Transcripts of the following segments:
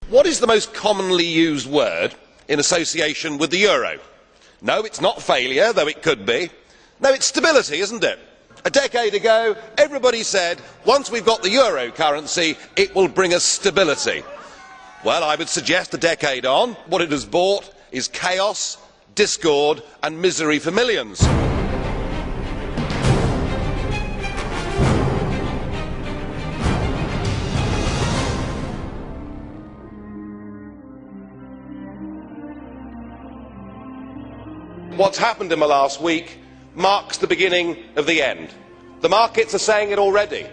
What is the most commonly used word in association with the euro? No, it's not failure, though it could be. No, it's stability, isn't it? A decade ago, everybody said, once we've got the euro currency, it will bring us stability. Well, I would suggest a decade on, what it has brought is chaos, discord and misery for millions. What's happened in the last week marks the beginning of the end. The markets are saying it already.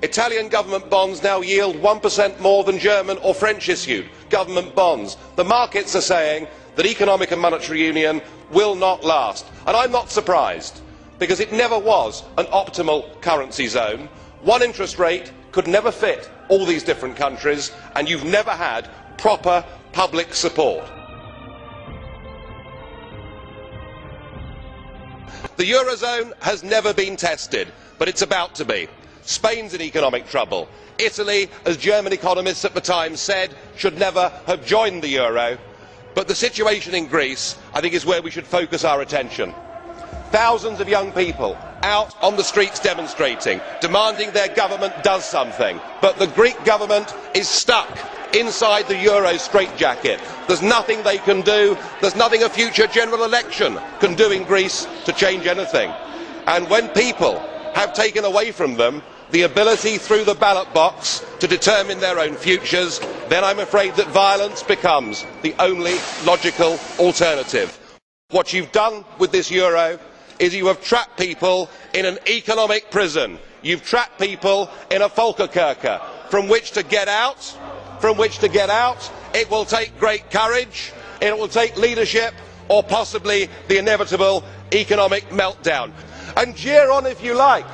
Italian government bonds now yield 1% more than German or French issued government bonds. The markets are saying that economic and monetary union will not last. And I'm not surprised, because it never was an optimal currency zone. One interest rate could never fit all these different countries, and you've never had proper public support. The eurozone has never been tested, but it's about to be. Spain's in economic trouble. Italy, as German economists at the time said, should never have joined the euro. But the situation in Greece, I think, is where we should focus our attention. Thousands of young people out on the streets demonstrating, demanding their government does something. But the Greek government is stuck inside the euro straitjacket. There's nothing they can do. There's nothing a future general election can do in Greece to change anything. And when people have taken away from them the ability through the ballot box to determine their own futures, then I'm afraid that violence becomes the only logical alternative. What you've done with this euro is you have trapped people in an economic prison. You've trapped people in a Volkerkerker from which to get out. It will take great courage, it will take leadership, or possibly the inevitable economic meltdown. And jeer on if you like,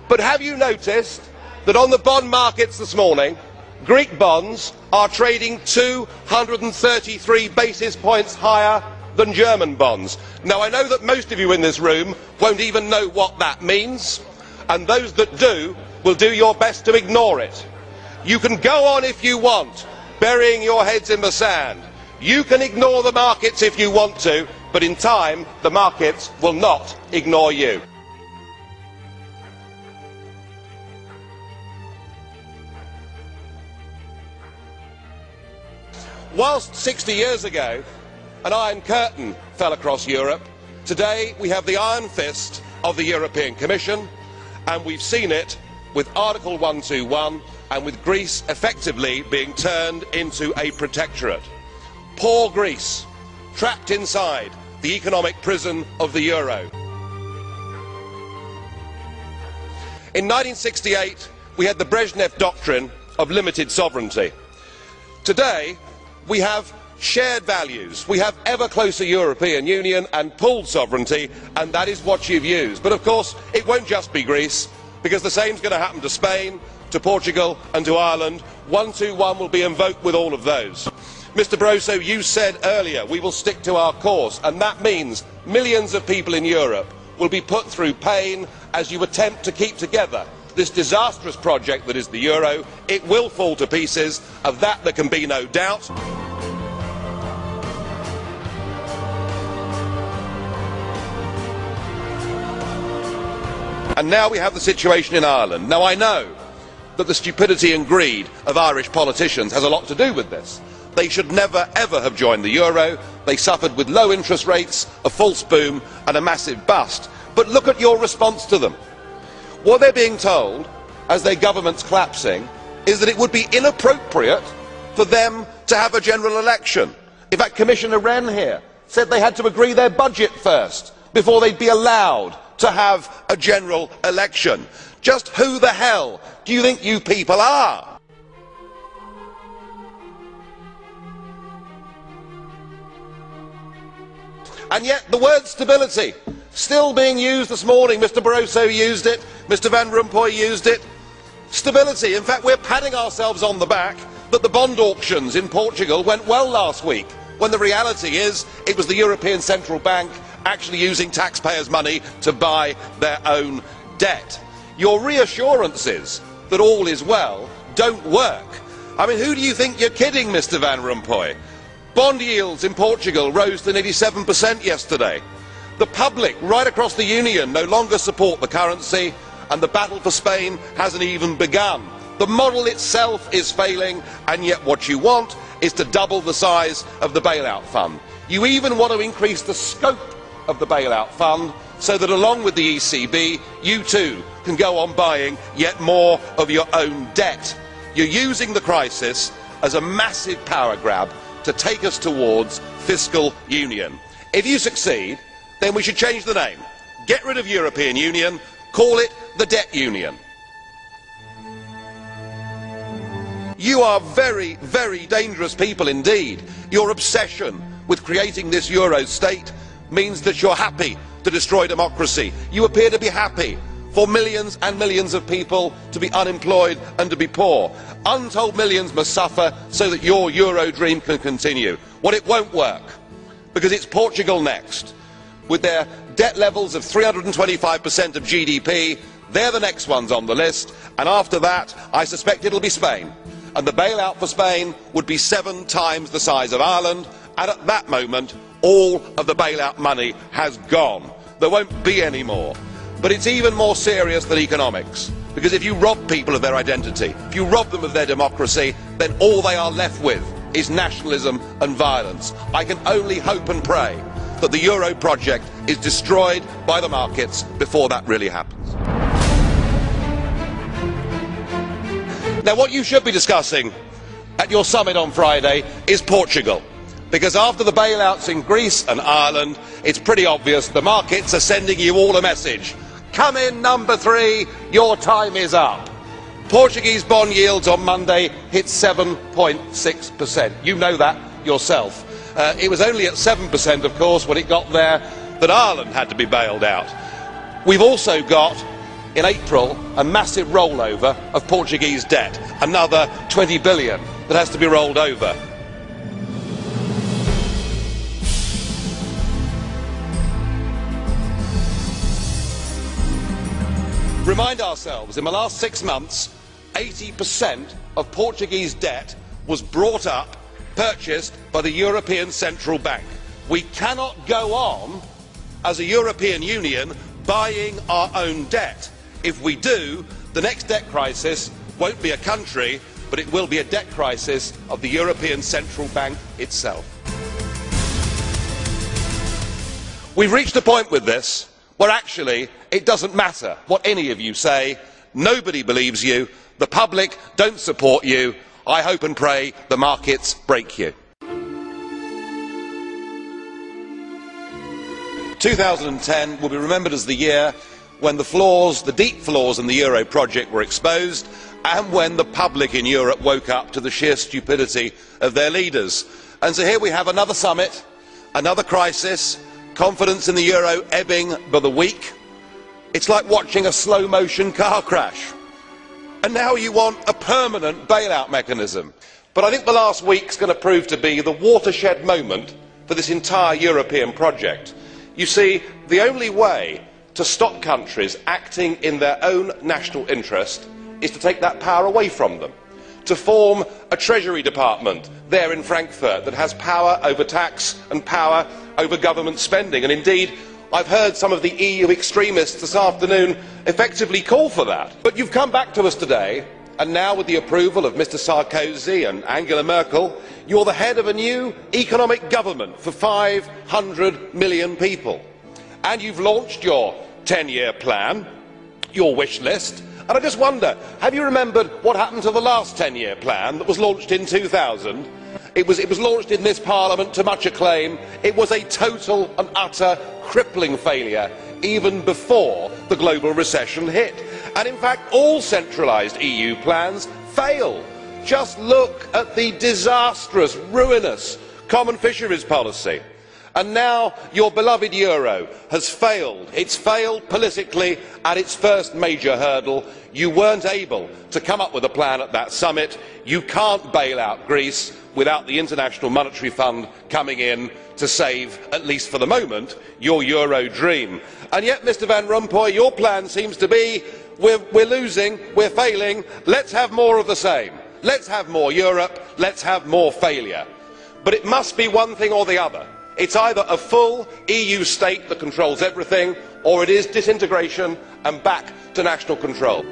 but have you noticed that on the bond markets this morning, Greek bonds are trading 233 basis points higher than German bonds? Now, I know that most of you in this room won't even know what that means, and those that do will do your best to ignore it. You can go on if you want, burying your heads in the sand. You can ignore the markets if you want to, but in time the markets will not ignore you. Whilst 60 years ago an iron curtain fell across Europe, today we have the iron fist of the European Commission, and we've seen it with Article 121 and with Greece effectively being turned into a protectorate. Poor Greece, trapped inside the economic prison of the euro. In 1968 we had the Brezhnev doctrine of limited sovereignty. Today we have shared values, we have ever closer European Union and pooled sovereignty, and that is what you've used. But of course it won't just be Greece, because the same is going to happen to Spain, to Portugal and to Ireland. 121 will be invoked with all of those. Mr Barroso, you said earlier we will stick to our course, and that means millions of people in Europe will be put through pain as you attempt to keep together this disastrous project that is the euro. It will fall to pieces, of that there can be no doubt. And now we have the situation in Ireland. Now, I know that the stupidity and greed of Irish politicians has a lot to do with this. They should never ever have joined the euro. They suffered with low interest rates, a false boom and a massive bust. But look at your response to them. What they're being told, as their government's collapsing, is that it would be inappropriate for them to have a general election. In fact, Commissioner Wren here said they had to agree their budget first before they'd be allowed to have a general election. Just who the hell do you think you people are? And yet the word stability still being used this morning. Mr Barroso used it, Mr Van Rompuy used it. Stability. In fact, we're patting ourselves on the back that the bond auctions in Portugal went well last week, when the reality is it was the European Central Bank actually using taxpayers' money to buy their own debt. Your reassurances that all is well don't work, I mean, who do you think you're kidding, Mr Van Rompuy? Bond yields in Portugal rose to nearly 7% yesterday. The public right across the Union no longer support the currency, and the battle for Spain hasn't even begun. The model itself is failing, and yet what you want is to double the size of the bailout fund. You even want to increase the scope of the bailout fund so that along with the ECB, you too can go on buying yet more of your own debt. You're using the crisis as a massive power grab to take us towards fiscal union. If you succeed, then we should change the name. Get rid of European Union, call it the Debt Union. You are very, very dangerous people indeed. Your obsession with creating this Euro state means that you're happy to destroy democracy. You appear to be happy for millions and millions of people to be unemployed and to be poor. Untold millions must suffer so that your Euro dream can continue. Well, it won't work, because it's Portugal next. With their debt levels of 325% of GDP, they're the next ones on the list, and after that, I suspect it'll be Spain. And the bailout for Spain would be 7 times the size of Ireland, and at that moment, all of the bailout money has gone. There won't be any more. But it's even more serious than economics, because if you rob people of their identity, if you rob them of their democracy, then all they are left with is nationalism and violence. I can only hope and pray that the Euro project is destroyed by the markets before that really happens. Now, what you should be discussing at your summit on Friday is Portugal, because after the bailouts in Greece and Ireland, it's pretty obvious the markets are sending you all a message. Come in, number 3, your time is up. Portuguese bond yields on Monday hit 7.6%. You know that yourself. It was only at 7%, of course, when it got there, that Ireland had to be bailed out. We've also got, in April, a massive rollover of Portuguese debt, another 20 billion that has to be rolled over. Remind ourselves, in the last 6 months, 80% of Portuguese debt was brought up, purchased by the European Central Bank. We cannot go on as a European Union buying our own debt. If we do, the next debt crisis won't be a country, but it will be a debt crisis of the European Central Bank itself. We've reached a point with this where actually it doesn't matter what any of you say. Nobody believes you. The public don't support you. I hope and pray the markets break you. 2010 will be remembered as the year when the flaws, the deep flaws in the Euro project were exposed, and when the public in Europe woke up to the sheer stupidity of their leaders. And so here we have another summit, another crisis, confidence in the euro ebbing by the week. It's like watching a slow-motion car crash. And now you want a permanent bailout mechanism. But I think the last week's going to prove to be the watershed moment for this entire European project. You see, the only way to stop countries acting in their own national interest is to take that power away from them, to form a Treasury Department there in Frankfurt that has power over tax and power over government spending. And indeed, I've heard some of the EU extremists this afternoon effectively call for that. But you've come back to us today, and now with the approval of Mr Sarkozy and Angela Merkel, you're the head of a new economic government for 500 million people. And you've launched your 10-year plan, your wish list. And I just wonder, have you remembered what happened to the last 10-year plan that was launched in 2000? It was launched in this Parliament to much acclaim. It was a total and utter crippling failure even before the global recession hit. And in fact, all centralised EU plans fail. Just look at the disastrous, ruinous common fisheries policy. And now your beloved euro has failed. It's failed politically at its first major hurdle. You weren't able to come up with a plan at that summit. You can't bail out Greece without the International Monetary Fund coming in to save, at least for the moment, your euro dream. And yet, Mr Van Rompuy, your plan seems to be we're losing, we're failing, let's have more of the same. let's have more Europe, let's have more failure. But it must be one thing or the other. It's either a full EU state that controls everything, or it is disintegration and back to national control.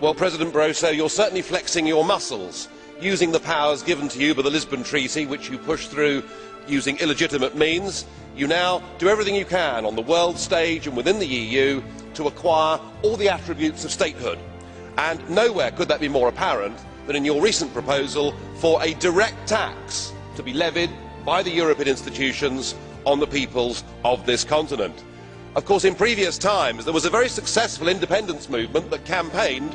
Well, President Barroso, you're certainly flexing your muscles, using the powers given to you by the Lisbon Treaty, which you pushed through using illegitimate means. You now do everything you can on the world stage and within the EU to acquire all the attributes of statehood. And nowhere could that be more apparent than in your recent proposal for a direct tax to be levied by the European institutions on the peoples of this continent. Of course, in previous times there was a very successful independence movement that campaigned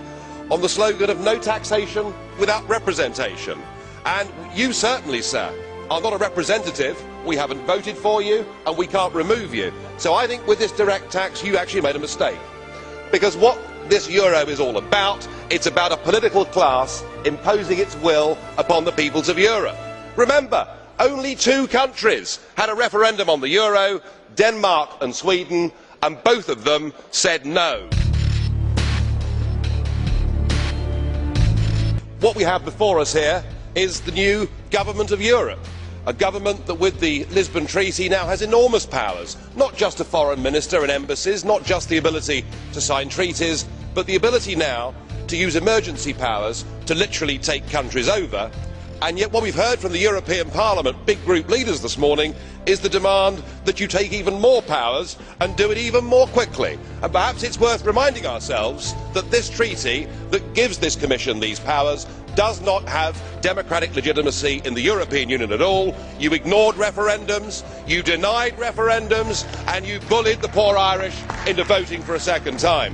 on the slogan of no taxation without representation. And you certainly, sir, are not a representative. We haven't voted for you and we can't remove you. So I think with this direct tax you actually made a mistake. Because what this euro is all about, it's about a political class imposing its will upon the peoples of Europe. Remember, only 2 countries had a referendum on the euro, Denmark and Sweden, and both of them said no. What we have before us here is the new government of Europe. A government that with the Lisbon Treaty now has enormous powers, not just a foreign minister and embassies, not just the ability to sign treaties, but the ability now to use emergency powers to literally take countries over. And yet what we've heard from the European Parliament big group leaders this morning is the demand that you take even more powers and do it even more quickly. And perhaps it's worth reminding ourselves that this treaty that gives this Commission these powers does not have democratic legitimacy in the European Union at all. You ignored referendums, you denied referendums, and you bullied the poor Irish into voting for a second time.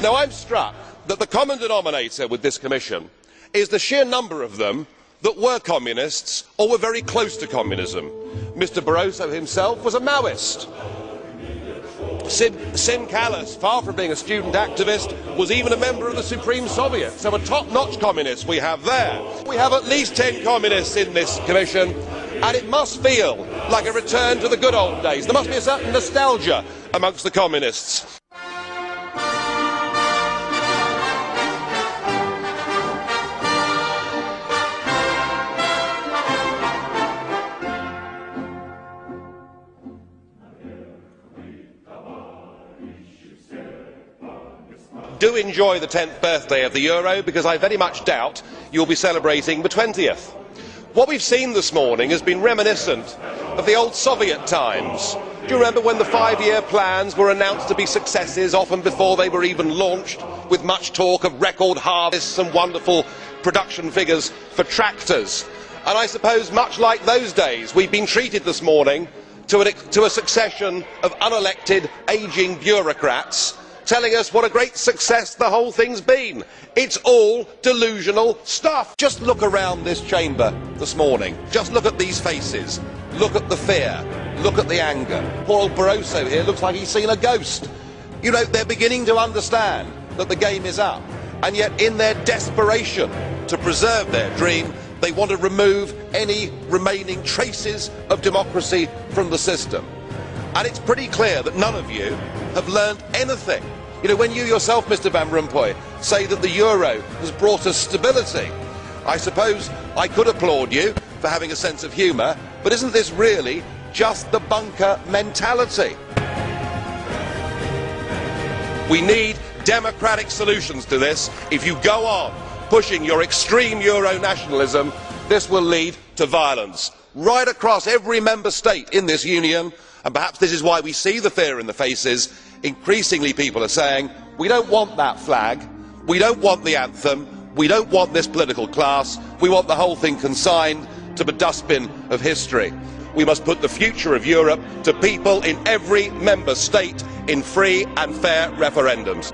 Now I'm struck that the common denominator with this Commission is the sheer number of them that were communists or were very close to communism. Mr Barroso himself was a Maoist. Sim Kallas, far from being a student activist, was even a member of the Supreme Soviet. So a top-notch communist we have there. We have at least 10 communists in this Commission, and it must feel like a return to the good old days. There must be a certain nostalgia amongst the communists. Do enjoy the 10th birthday of the euro, because I very much doubt you'll be celebrating the 20th. What we've seen this morning has been reminiscent of the old Soviet times. Do you remember when the 5-year plans were announced to be successes, often before they were even launched, with much talk of record harvests and wonderful production figures for tractors? And I suppose, much like those days, we've been treated this morning to a succession of unelected, ageing bureaucrats telling us what a great success the whole thing's been. It's all delusional stuff. Just look around this chamber this morning. Just look at these faces. Look at the fear. Look at the anger. Poor old Barroso here looks like he's seen a ghost. You know, they're beginning to understand that the game is up. And yet, in their desperation to preserve their dream, they want to remove any remaining traces of democracy from the system. And it's pretty clear that none of you have learned anything. You know, when you yourself, Mr Van Rompuy, say that the euro has brought us stability, I suppose I could applaud you for having a sense of humour, but isn't this really just the bunker mentality? We need democratic solutions to this. If you go on pushing your extreme euro nationalism, this will lead to violence right across every member state in this union. And perhaps this is why we see the fear in the faces. Increasingly people are saying, we don't want that flag, we don't want the anthem, we don't want this political class, we want the whole thing consigned to the dustbin of history. We must put the future of Europe to people in every member state in free and fair referendums.